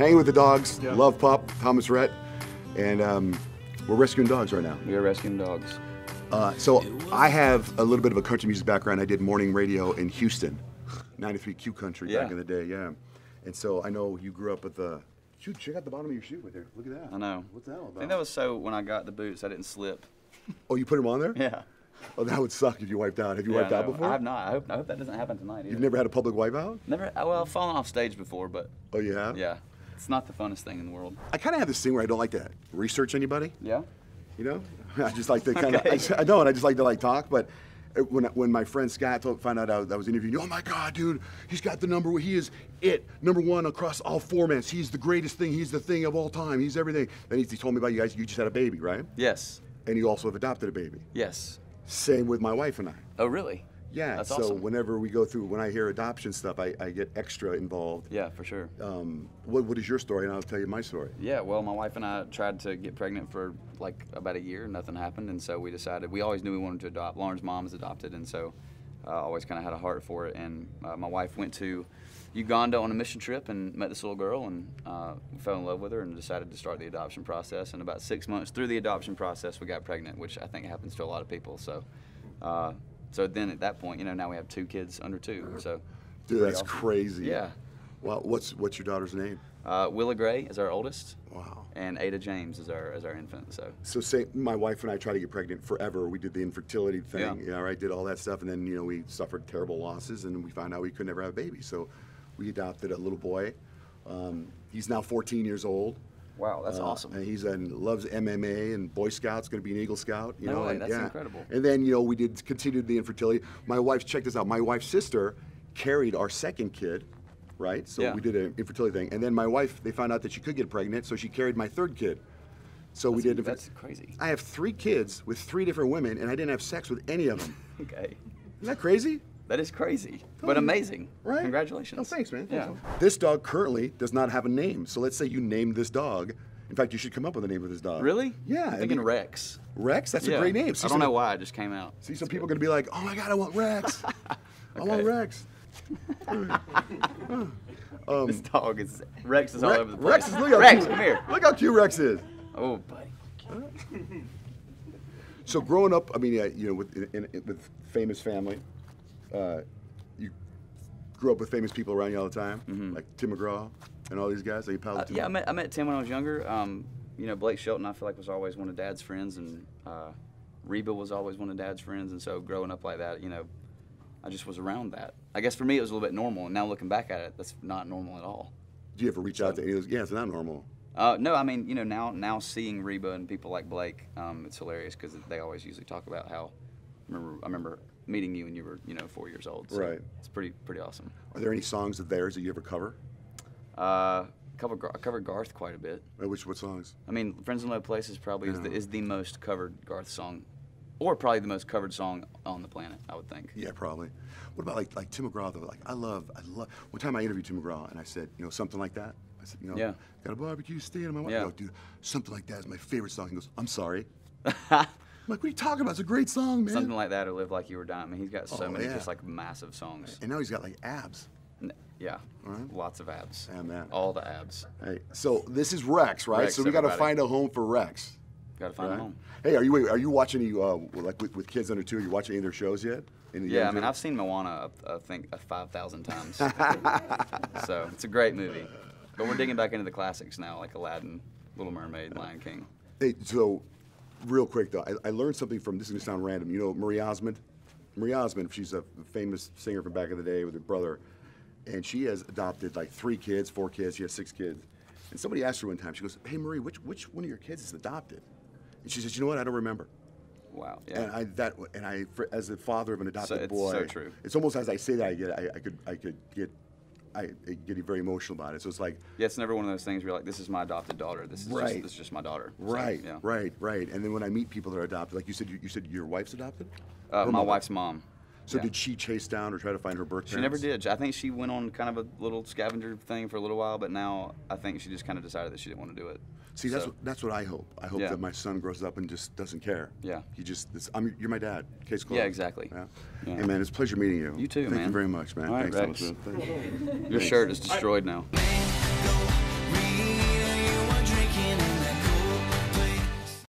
hanging with the dogs. Yeah. Love Pup, Thomas Rhett, and we're rescuing dogs right now. We are rescuing dogs. So I have a little bit of a country music background. I did morning radio in Houston, 93 Q Country back in the day, yeah. And so I know you grew up with the, shoot, check out the bottom of your shoe right there. Look at that. I know. What's that all about? I think that was so when I got the boots, I didn't slip. Oh, you put them on there? Yeah. Oh, that would suck if you wiped out. Have you wiped out before? I have not. I hope that doesn't happen tonight either. You've never had a public wipeout? Never. Well, I've fallen off stage before, but. Oh, you have? Yeah. It's not the funnest thing in the world. I kind of have this thing where I don't like to research anybody. Yeah. You know, I just like to kind of. Okay. I know, and I just like to talk. But when my friend Scott found out I was interviewing you, oh my God, dude, he's got the number. He is number one across all formats. He's the greatest thing. He's the thing of all time. He's everything. Then he told me about you guys. You just had a baby, right? Yes. And you also have adopted a baby. Yes. Same with my wife and I. Oh, really? Yeah. That's so awesome. whenever we go through, when I hear adoption stuff, I get extra involved. Yeah, for sure. What is your story? And I'll tell you my story. Yeah, well, my wife and I tried to get pregnant for like about a year. Nothing happened, and so we decided. We always knew we wanted to adopt. Lauren's mom is adopted, and so I always kind of had a heart for it. And my wife went to Uganda on a mission trip and met this little girl, and fell in love with her and decided to start the adoption process. And about 6 months through the adoption process, we got pregnant, which I think happens to a lot of people. So. So then at that point, you know, now we have 2 kids under 2. So, Dude, that's awesome. crazy. Yeah. Well, what's your daughter's name? Willa Gray is our oldest. Wow. And Ada James is our infant. So say my wife and I tried to get pregnant forever. We did the infertility thing. Yeah. Right. Did all that stuff, and then we suffered terrible losses, and we found out we could never have a baby. So we adopted a little boy. He's now 14 years old. Wow, that's awesome. And he's loves MMA and Boy Scouts. Going to be an Eagle Scout. You know, way, and, that's incredible. And then we continued the infertility. My wife, check this out. My wife's sister carried our second kid, right? So we did an infertility thing. And then my wife, they found out that she could get pregnant, so she carried my third kid. So we did. That's crazy. I have 3 kids with 3 different women, and I didn't have sex with any of them. Okay. Isn't that crazy? That is crazy, but amazing. Right? Congratulations. Oh, thanks, man. Yeah. This dog currently does not have a name. So let's say you named this dog. In fact, you should come up with a name for this dog. Really? Yeah. I'm thinking Rex. Rex? That's a great name. I don't know why, it just came out. See, some people are going to be like, oh my God, I want Rex. I want Rex. This dog is, Rex is all over the place. Rex, come here. Look how cute Rex is. Oh, buddy. So growing up, I mean, with famous family, you grew up with famous people around you all the time, like Tim McGraw and all these guys. Are you pals with Tim? Yeah, I met Tim when I was younger. Blake Shelton, I feel like, was always one of Dad's friends, and Reba was always one of Dad's friends, and so growing up like that, I just was around that. I guess for me it was a little bit normal, and now looking back at it, that's not normal at all. Do you ever reach out to any of those? Yeah, it's not normal. No, I mean, now seeing Reba and people like Blake, it's hilarious because they always usually talk about how. I remember meeting you when you were 4 years old. So right. It's pretty awesome. Are there any songs of theirs that you ever cover? I covered Garth quite a bit. What songs? I mean, Friends in Low Places probably is the most covered Garth song, or probably the most covered song on the planet, I would think. Yeah, probably. What about like Tim McGraw though? Like I love. One time I interviewed Tim McGraw and I said, something like that. I said, got a barbecue stand on my wife. Yeah. I go, dude, something like that is my favorite song. He goes, I'm sorry. I'm like, what are you talking about? It's a great song, man. Something like that, or Live Like You Were Dying. I mean, he's got so many just like massive songs. And now he's got like abs. Yeah, right. Lots of abs. Yeah, man. All the abs. Hey, so this is Rex, right? Rex, so we got to find a home for Rex. Got to find a home. Hey, are you watching any like with kids under 2? Are you watching any of their shows yet? Yeah, I mean, I've seen Moana, I think, 5,000 times. So it's a great movie. But we're digging back into the classics now, like Aladdin, Little Mermaid, Lion King. Hey, so real quick though, I learned something from, this is gonna sound random, Marie Osmond? Marie Osmond, she's a famous singer from back in the day with her brother, and she has adopted like 3 kids, 4 kids, she has 6 kids. And somebody asked her one time, she goes, hey Marie, which one of your kids is adopted? And she says, you know what, I don't remember. Wow. Yeah. And I, as the father of an adopted boy, so true. It's almost as I say that I get very emotional about it. So it's like, yeah, it's never one of those things where you're like, this is my adopted daughter. This is just my daughter. Right. So, yeah. Right. And then when I meet people that are adopted, like you said your wife's adopted? My wife's mom. So did she chase down or try to find her birth parents? She never did. I think she went on kind of a little scavenger thing for a little while, but now I think she just kind of decided that she didn't want to do it. See, that's what I hope. I hope that my son grows up and just doesn't care. Yeah. You're my dad. Case closed. Yeah, exactly. Yeah. Yeah. Hey, man, it's a pleasure meeting you. You too, man. Thank you very much, man. All right, Thanks, Rex. Your shirt is destroyed now.